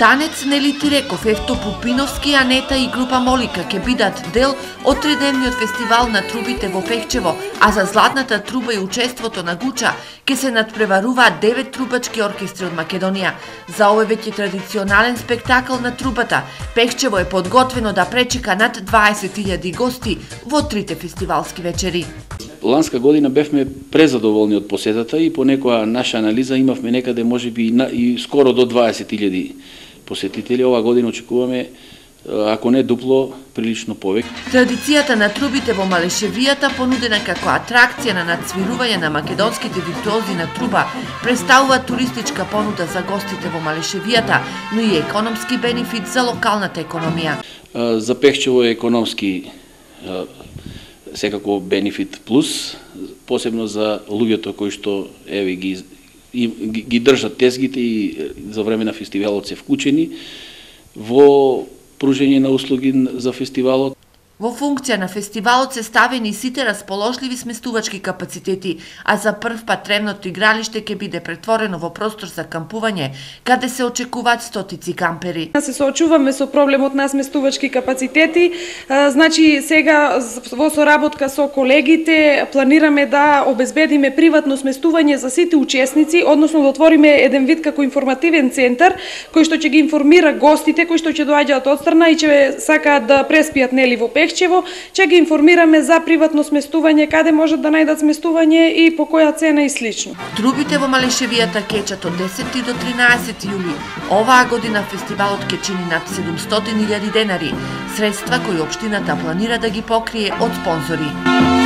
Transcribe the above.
Танец Нели Тиреков, Евто Пупиновски, Анета и група Молика ќе бидат дел од тридневниот фестивал на трубите во Пехчево, а за златната труба и учеството на Гуча ќе се надпреваруваат 9 трубачки оркестри од Македонија. За овој веќе традиционален спектакл на трубата, Пехчево е подготвено да пречека над 20.000 гости во трите фестивалски вечери. Ланска година бевме презадоволни од посетата и по некоја наша анализа имавме некаде можеби и скоро до 20.000 посетители. Ова година очекуваме, ако не дупло, прилично повеќе. Традицијата на трубите во Малешевијата, понудена како атракција на надсвирување на македонските виртуози на труба, представува туристичка понуда за гостите во Малешевијата, но и економски бенефит за локалната економија. За Пехчево е економски секако бенефит плюс, посебно за луѓето кои што ги држат тезгите и за време на фестивалот се вклучени во пружење на услуги за фестивалот. Во функција на фестивалот се ставени сите расположливи сместувачки капацитети, а за прв пат тревното игралиште ќе биде претворено во простор за кампување, каде се очекуваат стотици кампери. Се соочуваме со проблемот на сместувачки капацитети, значи сега во соработка со колегите планираме да обезбедиме приватно сместување за сите учесници, односно да отвориме еден вид како информативен центар кој што ќе ги информира гостите кои што ќе доаѓаат одстрана и ќе сакаат да преспијат нели во Пехчево, ќе ги информираме за приватно сместување, каде можат да најдат сместување и по која цена и слично. Трубите во Малешевијата кечат од 10 до 13 јули. Оваа година фестивалот ќе чини над 700.000 денари, средства кои општината планира да ги покрие од спонзори.